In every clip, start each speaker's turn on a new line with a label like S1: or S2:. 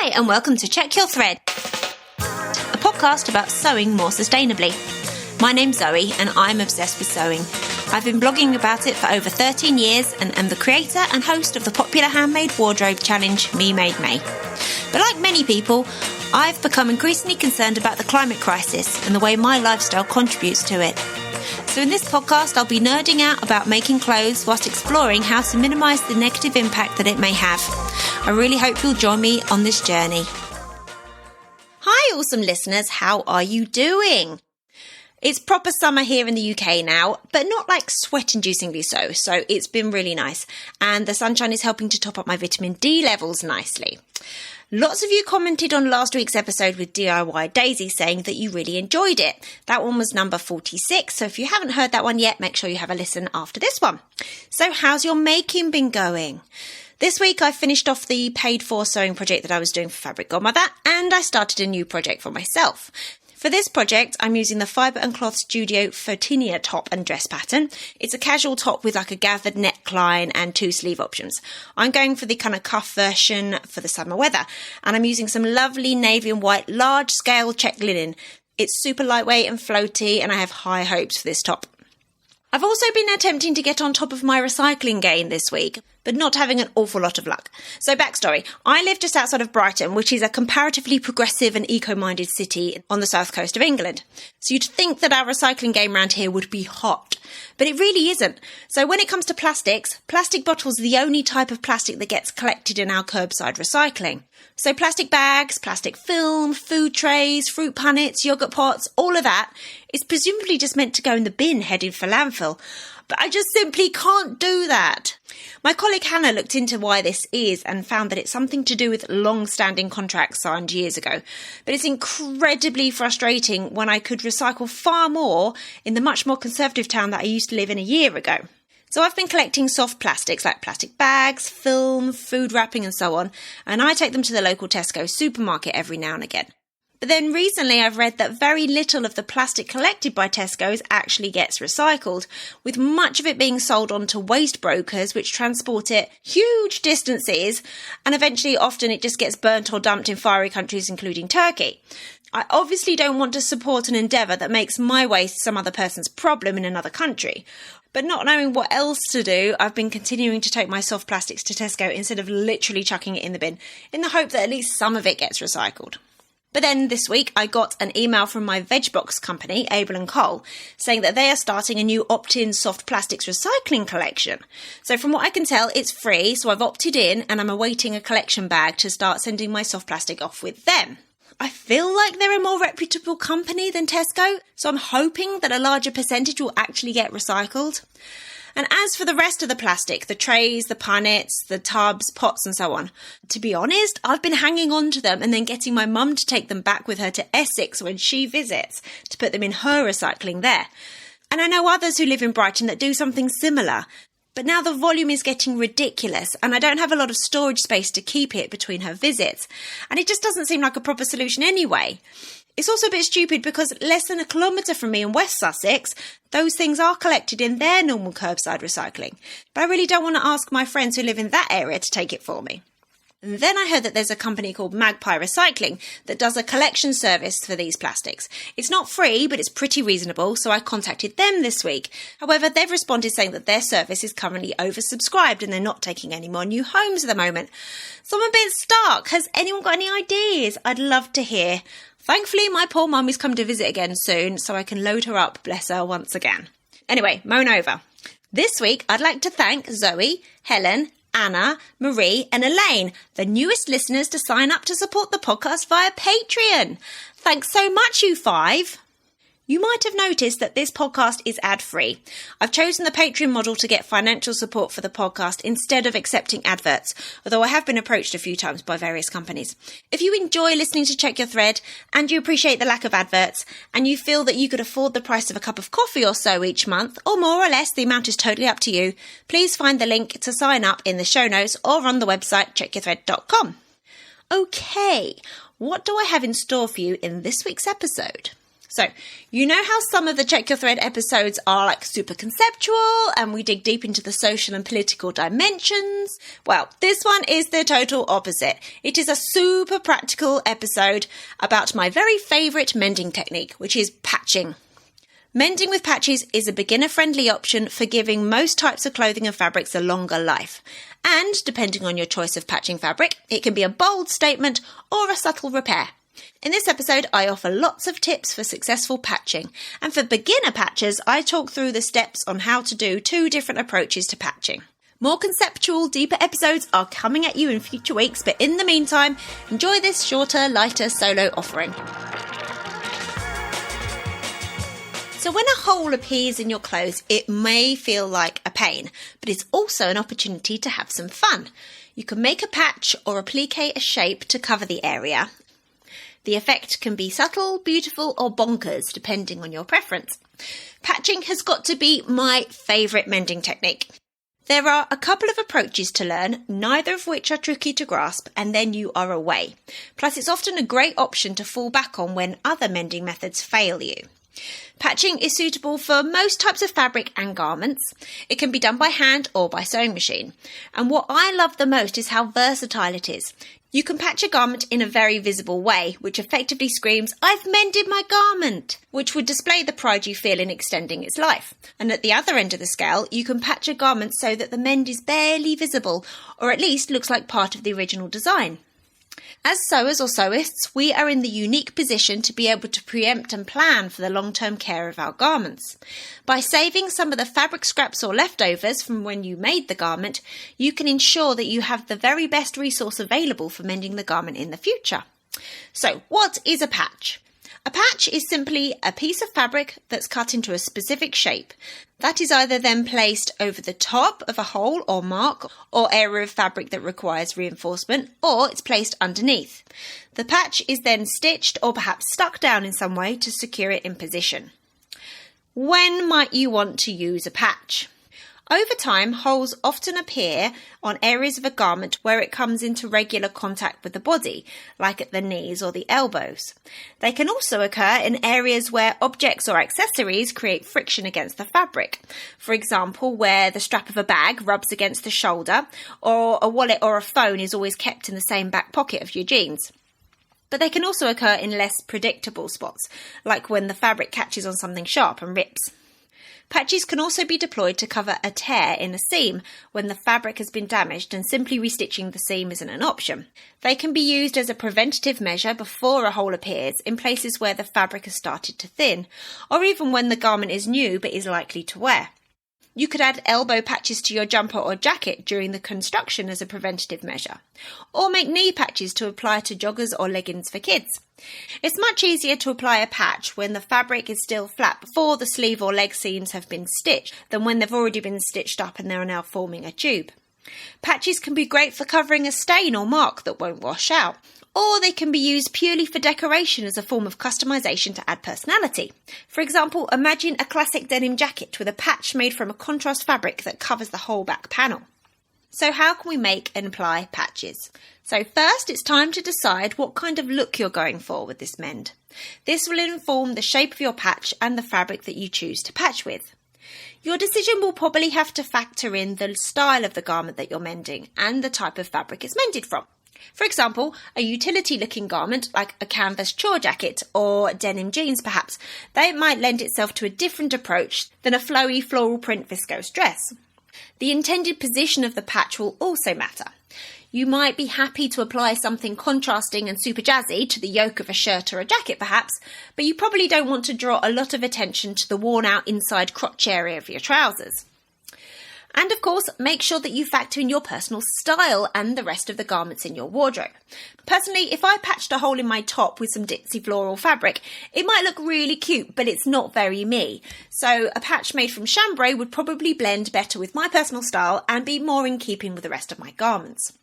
S1: Hi, and welcome to Check Your Thread, a podcast about sewing more sustainably. My name's Zoe, and I'm obsessed with sewing. I've been blogging about it for over 13 years and am the creator and host of the popular handmade wardrobe challenge, Me Made May. But like many people, I've become increasingly concerned about the climate crisis and the way my lifestyle contributes to it. So in this podcast, I'll be nerding out about making clothes whilst exploring how to minimise the negative impact that it may have. I really hope you'll join me on this journey. Hi, awesome listeners. How are you doing? It's proper summer here in the UK now, but not like sweat-inducingly so it's been really nice. And the sunshine is helping to top up my vitamin D levels nicely. Lots of you commented on last week's episode with DIY Daisy saying that you really enjoyed it. That one was number 46, so if you haven't heard that one yet, make sure you have a listen after this one. So how's your making been going? This week I finished off the paid-for sewing project that I was doing for Fabric Godmother, and I started a new project for myself. For this project, I'm using the Fibre and Cloth Studio Photinia top and dress pattern. It's a casual top with like a gathered neckline and 2 sleeve options. I'm going for the kind of cuff version for the summer weather, and I'm using some lovely navy and white large scale check linen. It's super lightweight and floaty, and I have high hopes for this top. I've also been attempting to get on top of my recycling game this week, but not having an awful lot of luck. So backstory, I live just outside of Brighton, which is a comparatively progressive and eco-minded city on the south coast of England. So you'd think that our recycling game around here would be hot, but it really isn't. So when it comes to plastics, plastic bottles are the only type of plastic that gets collected in our curbside recycling. So plastic bags, plastic film, food trays, fruit punnets, yoghurt pots, all of that is presumably just meant to go in the bin headed for landfill. But I just simply can't do that. My colleague Hannah looked into why this is and found that it's something to do with long-standing contracts signed years ago. But it's incredibly frustrating when I could recycle far more in the much more conservative town that I used to live in a year ago. So I've been collecting soft plastics like plastic bags, film, food wrapping and so on, and I take them to the local Tesco supermarket every now and again. But then recently I've read that very little of the plastic collected by Tesco's actually gets recycled, with much of it being sold on to waste brokers which transport it huge distances, and eventually often it just gets burnt or dumped in fiery countries including Turkey. I obviously don't want to support an endeavour that makes my waste some other person's problem in another country. But not knowing what else to do, I've been continuing to take my soft plastics to Tesco instead of literally chucking it in the bin, in the hope that at least some of it gets recycled. But then this week I got an email from my veg box company, Abel & Cole, saying that they are starting a new opt-in soft plastics recycling collection. So from what I can tell, it's free, so I've opted in and I'm awaiting a collection bag to start sending my soft plastic off with them. I feel like they're a more reputable company than Tesco, so I'm hoping that a larger percentage will actually get recycled. And as for the rest of the plastic, the trays, the punnets, the tubs, pots and so on, to be honest, I've been hanging on to them and then getting my mum to take them back with her to Essex when she visits to put them in her recycling there. And I know others who live in Brighton that do something similar. But now the volume is getting ridiculous and I don't have a lot of storage space to keep it between her visits. And it just doesn't seem like a proper solution anyway. It's also a bit stupid because less than a kilometre from me in West Sussex, those things are collected in their normal curbside recycling. But I really don't want to ask my friends who live in that area to take it for me. And then I heard that there's a company called Magpie Recycling that does a collection service for these plastics. It's not free, but it's pretty reasonable, so I contacted them this week. However, they've responded saying that their service is currently oversubscribed and they're not taking any more new homes at the moment. So I'm a bit stuck. Has anyone got any ideas? I'd love to hear. Thankfully, my poor mum is coming to visit again soon, so I can load her up, bless her, once again. Anyway, moan over. This week, I'd like to thank Zoe, Helen, Anna, Marie and Elaine, the newest listeners to sign up to support the podcast via Patreon. Thanks so much, you 5. You might have noticed that this podcast is ad-free. I've chosen the Patreon model to get financial support for the podcast instead of accepting adverts, although I have been approached a few times by various companies. If you enjoy listening to Check Your Thread and you appreciate the lack of adverts and you feel that you could afford the price of a cup of coffee or so each month, or more or less, the amount is totally up to you, please find the link to sign up in the show notes or on the website checkyourthread.com. Okay, what do I have in store for you in this week's episode? So, you know how some of the Check Your Thread episodes are like super conceptual and we dig deep into the social and political dimensions? Well, this one is the total opposite. It is a super practical episode about my very favourite mending technique, which is patching. Mending with patches is a beginner-friendly option for giving most types of clothing and fabrics a longer life. And, depending on your choice of patching fabric, it can be a bold statement or a subtle repair. In this episode, I offer lots of tips for successful patching, and for beginner patchers, I talk through the steps on how to do 2 different approaches to patching. More conceptual, deeper episodes are coming at you in future weeks, but in the meantime, enjoy this shorter, lighter solo offering. So when a hole appears in your clothes, it may feel like a pain, but it's also an opportunity to have some fun. You can make a patch or applique a shape to cover the area. The effect can be subtle, beautiful, or bonkers, depending on your preference. Patching has got to be my favourite mending technique. There are a couple of approaches to learn, neither of which are tricky to grasp, and then you are away. Plus, it's often a great option to fall back on when other mending methods fail you. Patching is suitable for most types of fabric and garments. It can be done by hand or by sewing machine. And what I love the most is how versatile it is. You can patch a garment in a very visible way, which effectively screams, "I've mended my garment," which would display the pride you feel in extending its life. And at the other end of the scale, you can patch a garment so that the mend is barely visible, or at least looks like part of the original design. As sewers or sewists, we are in the unique position to be able to preempt and plan for the long-term care of our garments. By saving some of the fabric scraps or leftovers from when you made the garment, you can ensure that you have the very best resource available for mending the garment in the future. So, what is a patch? A patch is simply a piece of fabric that's cut into a specific shape. That is either then placed over the top of a hole or mark or area of fabric that requires reinforcement, or it's placed underneath. The patch is then stitched or perhaps stuck down in some way to secure it in position. When might you want to use a patch? Over time, holes often appear on areas of a garment where it comes into regular contact with the body, like at the knees or the elbows. They can also occur in areas where objects or accessories create friction against the fabric. For example, where the strap of a bag rubs against the shoulder, or a wallet or a phone is always kept in the same back pocket of your jeans. But they can also occur in less predictable spots, like when the fabric catches on something sharp and rips. Patches can also be deployed to cover a tear in a seam when the fabric has been damaged and simply restitching the seam isn't an option. They can be used as a preventative measure before a hole appears in places where the fabric has started to thin, or even when the garment is new but is likely to wear. You could add elbow patches to your jumper or jacket during the construction as a preventative measure, or make knee patches to apply to joggers or leggings for kids. It's much easier to apply a patch when the fabric is still flat before the sleeve or leg seams have been stitched than when they've already been stitched up and they are now forming a tube. Patches can be great for covering a stain or mark that won't wash out, or they can be used purely for decoration as a form of customization to add personality. For example, imagine a classic denim jacket with a patch made from a contrast fabric that covers the whole back panel. So how can we make and apply patches? So first, it's time to decide what kind of look you're going for with this mend. This will inform the shape of your patch and the fabric that you choose to patch with. Your decision will probably have to factor in the style of the garment that you're mending and the type of fabric it's mended from. For example, a utility-looking garment like a canvas chore jacket or denim jeans perhaps, they might lend itself to a different approach than a flowy floral print viscose dress. The intended position of the patch will also matter. You might be happy to apply something contrasting and super jazzy to the yoke of a shirt or a jacket perhaps, but you probably don't want to draw a lot of attention to the worn-out inside crotch area of your trousers. And of course, make sure that you factor in your personal style and the rest of the garments in your wardrobe. Personally, if I patched a hole in my top with some ditzy floral fabric, it might look really cute, but it's not very me. So a patch made from chambray would probably blend better with my personal style and be more in keeping with the rest of my garments.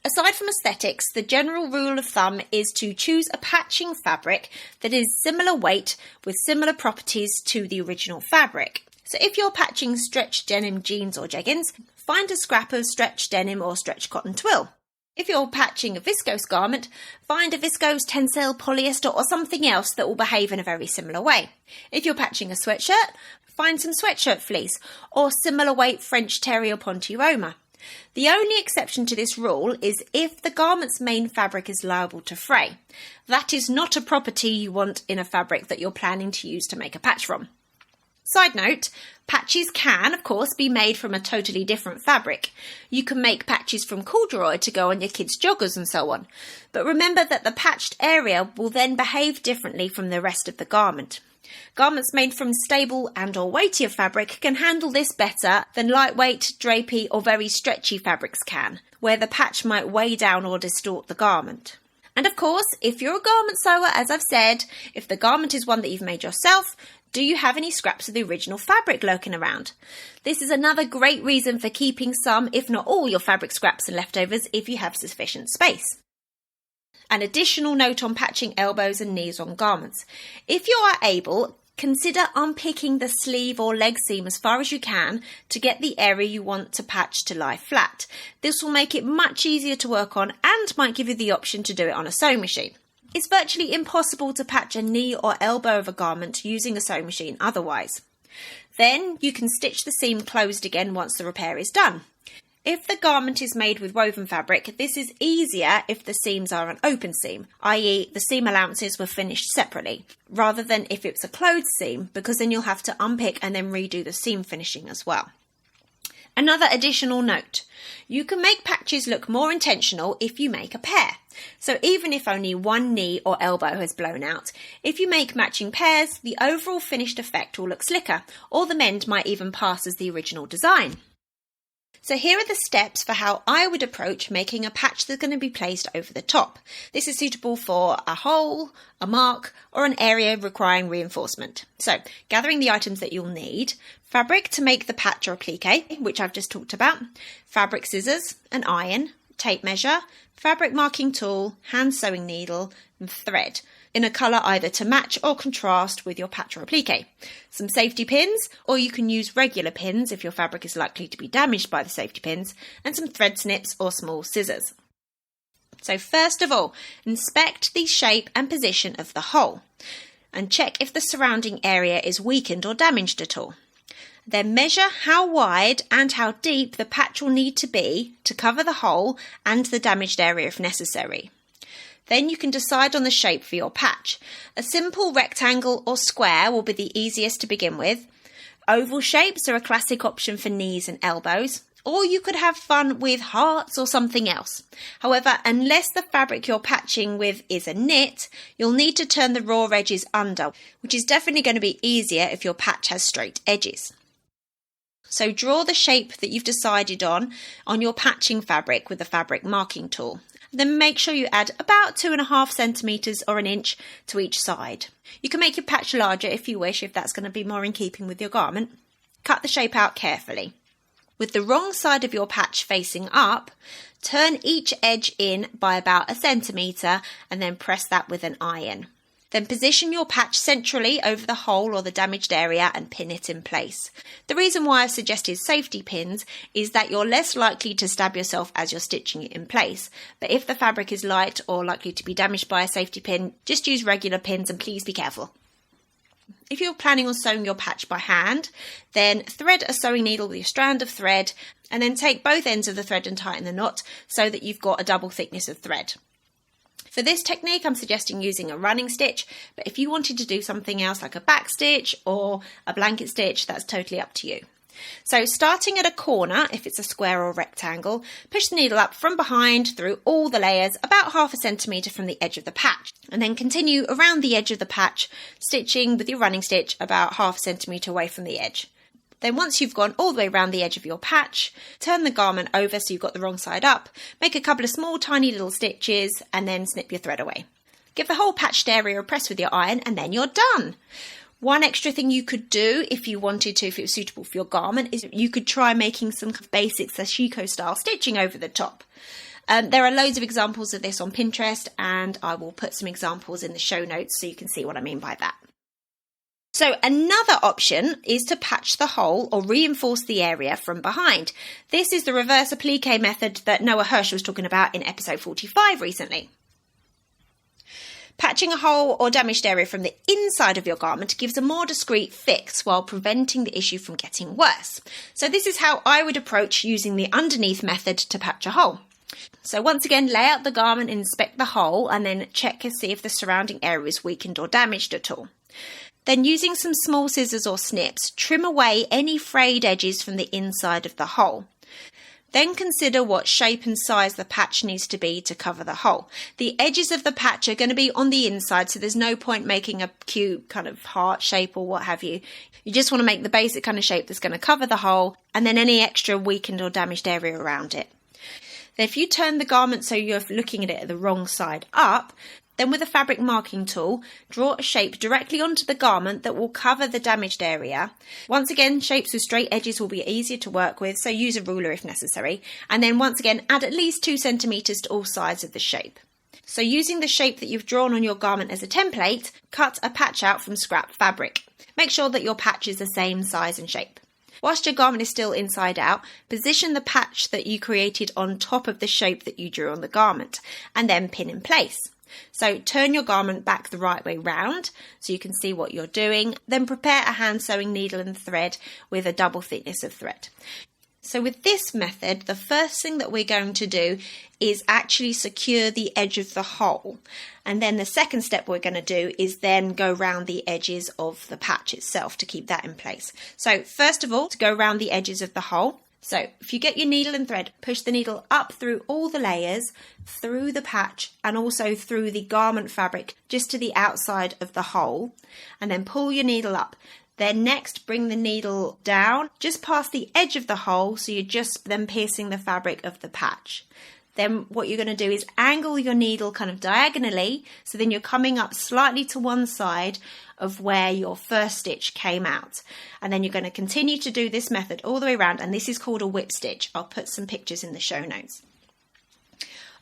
S1: Aside from aesthetics, the general rule of thumb is to choose a patching fabric that is similar weight with similar properties to the original fabric. So if you're patching stretch denim jeans or jeggings, find a scrap of stretch denim or stretch cotton twill. If you're patching a viscose garment, find a viscose, tencel, polyester or something else that will behave in a very similar way. If you're patching a sweatshirt, find some sweatshirt fleece or similar weight French terry or ponte roma. The only exception to this rule is if the garment's main fabric is liable to fray. That is not a property you want in a fabric that you're planning to use to make a patch from. Side note, patches can, of course, be made from a totally different fabric. You can make patches from corduroy to go on your kids' joggers and so on. But remember that the patched area will then behave differently from the rest of the garment. Garments made from stable and or weightier fabric can handle this better than lightweight, drapey or very stretchy fabrics can, where the patch might weigh down or distort the garment. And of course, if you're a garment sewer, as I've said, if the garment is one that you've made yourself, do you have any scraps of the original fabric lurking around? This is another great reason for keeping some, if not all, your fabric scraps and leftovers if you have sufficient space. An additional note on patching elbows and knees on garments. If you are able, consider unpicking the sleeve or leg seam as far as you can to get the area you want to patch to lie flat. This will make it much easier to work on and might give you the option to do it on a sewing machine. It's virtually impossible to patch a knee or elbow of a garment using a sewing machine otherwise. Then you can stitch the seam closed again once the repair is done. If the garment is made with woven fabric, this is easier if the seams are an open seam, i.e. the seam allowances were finished separately, rather than if it's a closed seam, because then you'll have to unpick and then redo the seam finishing as well. Another additional note, you can make patches look more intentional if you make a pair. So even if only one knee or elbow has blown out, if you make matching pairs, the overall finished effect will look slicker, or the mend might even pass as the original design. So here are the steps for how I would approach making a patch that's going to be placed over the top. This is suitable for a hole, a mark, or an area requiring reinforcement. So gathering the items that you'll need: fabric to make the patch or applique, which I've just talked about, fabric scissors, an iron, tape measure, fabric marking tool, hand sewing needle, and thread, in a colour either to match or contrast with your patch or applique. Some safety pins, or you can use regular pins if your fabric is likely to be damaged by the safety pins, and some thread snips or small scissors. So first of all, inspect the shape and position of the hole, and check if the surrounding area is weakened or damaged at all. Then measure how wide and how deep the patch will need to be to cover the hole and the damaged area if necessary. Then you can decide on the shape for your patch. A simple rectangle or square will be the easiest to begin with. Oval shapes are a classic option for knees and elbows, or you could have fun with hearts or something else. However, unless the fabric you're patching with is a knit, you'll need to turn the raw edges under, which is definitely going to be easier if your patch has straight edges. So draw the shape that you've decided on your patching fabric with the fabric marking tool. Then make sure you add about 2.5 centimetres or an inch to each side. You can make your patch larger if you wish, if that's going to be more in keeping with your garment. Cut the shape out carefully. With the wrong side of your patch facing up, turn each edge in by about 1 centimetre and then press that with an iron. Then position your patch centrally over the hole or the damaged area and pin it in place. The reason why I've suggested safety pins is that you're less likely to stab yourself as you're stitching it in place. But if the fabric is light or likely to be damaged by a safety pin, just use regular pins and please be careful. If you're planning on sewing your patch by hand, then thread a sewing needle with your strand of thread and then take both ends of the thread and tighten the knot so that you've got a double thickness of thread. For this technique, I'm suggesting using a running stitch, but if you wanted to do something else like a back stitch or a blanket stitch, that's totally up to you. So starting at a corner, if it's a square or rectangle, push the needle up from behind through all the layers about 0.5 centimetre from the edge of the patch, and then continue around the edge of the patch, stitching with your running stitch about 0.5 centimetre away from the edge. Then once you've gone all the way around the edge of your patch, turn the garment over so you've got the wrong side up, make a couple of small tiny little stitches and then snip your thread away. Give the whole patched area a press with your iron and then you're done. One extra thing you could do if you wanted to, if it was suitable for your garment, is you could try making some basic Sashiko-style stitching over the top. There are loads of examples of this on Pinterest and I will put some examples in the show notes so you can see what I mean by that. So another option is to patch the hole or reinforce the area from behind. This is the reverse applique method that Noah Hirsch was talking about in episode 45 recently. Patching a hole or damaged area from the inside of your garment gives a more discreet fix while preventing the issue from getting worse. So this is how I would approach using the underneath method to patch a hole. So once again, lay out the garment, inspect the hole, and then check and see if the surrounding area is weakened or damaged at all. Then using some small scissors or snips, trim away any frayed edges from the inside of the hole. Then consider what shape and size the patch needs to be to cover the hole. The edges of the patch are going to be on the inside, so there's no point making a cute kind of heart shape or what have you. You just want to make the basic kind of shape that's going to cover the hole, and then any extra weakened or damaged area around it. Then if you turn the garment so you're looking at it the wrong side up, then with a fabric marking tool, draw a shape directly onto the garment that will cover the damaged area. Once again, shapes with straight edges will be easier to work with, so use a ruler if necessary. And then once again, add at least 2 centimetres to all sides of the shape. So using the shape that you've drawn on your garment as a template, cut a patch out from scrap fabric. Make sure that your patch is the same size and shape. Whilst your garment is still inside out, position the patch that you created on top of the shape that you drew on the garment, and then pin in place. So turn your garment back the right way round so you can see what you're doing. Then prepare a hand sewing needle and thread with a double thickness of thread. So with this method, the first thing that we're going to do is actually secure the edge of the hole. And then the second step we're going to do is then go round the edges of the patch itself to keep that in place. So first of all, to go round the edges of the hole. So if you get your needle and thread, push the needle up through all the layers, through the patch and also through the garment fabric just to the outside of the hole, and then pull your needle up. Then next bring the needle down just past the edge of the hole, so you're just then piercing the fabric of the patch. Then what you're going to do is angle your needle kind of diagonally, so then you're coming up slightly to one side of where your first stitch came out. And then you're going to continue to do this method all the way around, and this is called a whip stitch. I'll put some pictures in the show notes.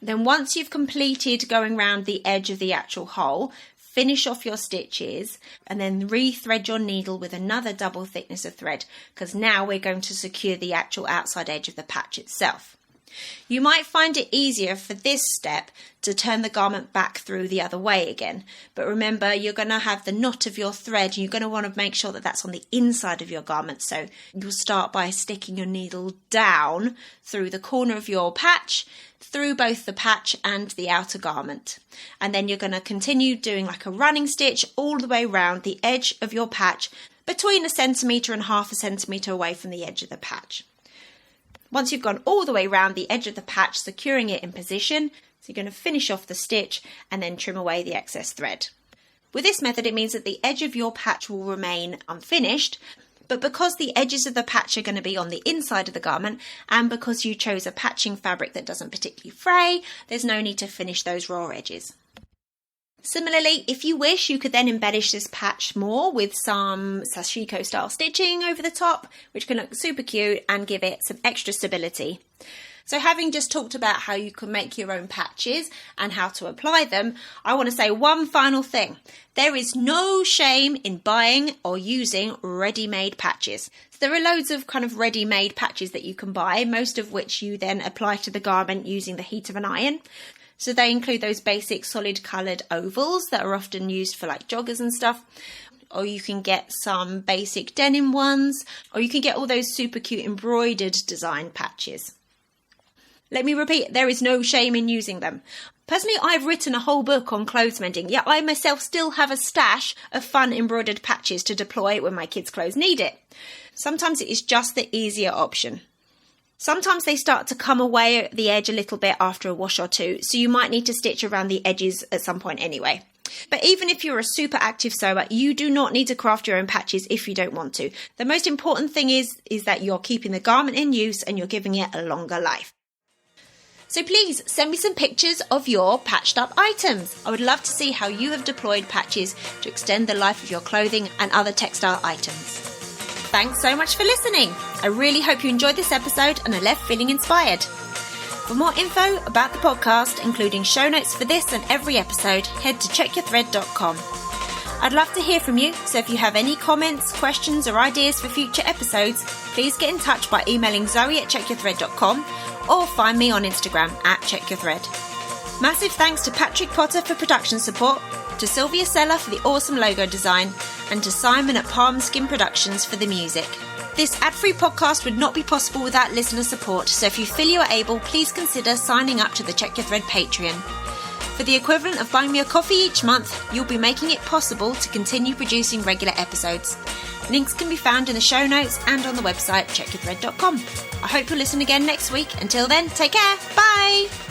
S1: Then once you've completed going around the edge of the actual hole, finish off your stitches and then re-thread your needle with another double thickness of thread, because now we're going to secure the actual outside edge of the patch itself. You might find it easier for this step to turn the garment back through the other way again, but remember you're going to have the knot of your thread and you're going to want to make sure that that's on the inside of your garment. So you'll start by sticking your needle down through the corner of your patch, through both the patch and the outer garment, and then you're going to continue doing like a running stitch all the way around the edge of your patch, between 1 centimetre and 0.5 centimetre away from the edge of the patch. Once you've gone all the way around the edge of the patch, securing it in position, so you're going to finish off the stitch and then trim away the excess thread. With this method, it means that the edge of your patch will remain unfinished, but because the edges of the patch are going to be on the inside of the garment, and because you chose a patching fabric that doesn't particularly fray, there's no need to finish those raw edges. Similarly, if you wish, you could then embellish this patch more with some Sashiko-style stitching over the top, which can look super cute and give it some extra stability. So having just talked about how you can make your own patches and how to apply them, I want to say one final thing. There is no shame in buying or using ready-made patches. So there are loads of kind of ready-made patches that you can buy, most of which you then apply to the garment using the heat of an iron. So they include those basic solid coloured ovals that are often used for like joggers and stuff. Or you can get some basic denim ones, or you can get all those super cute embroidered design patches. Let me repeat, there is no shame in using them. Personally, I've written a whole book on clothes mending, yet I myself still have a stash of fun embroidered patches to deploy when my kids' clothes need it. Sometimes it is just the easier option. Sometimes they start to come away at the edge a little bit after a wash or two, so you might need to stitch around the edges at some point anyway. But even if you're a super active sewer, you do not need to craft your own patches if you don't want to. The most important thing is that you're keeping the garment in use and you're giving it a longer life. So please send me some pictures of your patched up items. I would love to see how you have deployed patches to extend the life of your clothing and other textile items. Thanks so much for listening. I really hope you enjoyed this episode and are left feeling inspired. For more info about the podcast, including show notes for this and every episode, head to checkyourthread.com. I'd love to hear from you, so if you have any comments, questions or ideas for future episodes, please get in touch by emailing zoe@checkyourthread.com or find me on Instagram @checkyourthread. Massive thanks to Patrick Potter for production support, to Sylvia Seller for the awesome logo design, and to Simon at Palm Skin Productions for the music. This ad-free podcast would not be possible without listener support, so if you feel you are able, please consider signing up to the Check Your Thread Patreon. For the equivalent of buying me a coffee each month, you'll be making it possible to continue producing regular episodes. Links can be found in the show notes and on the website checkyourthread.com. I hope you'll listen again next week. Until then, take care. Bye!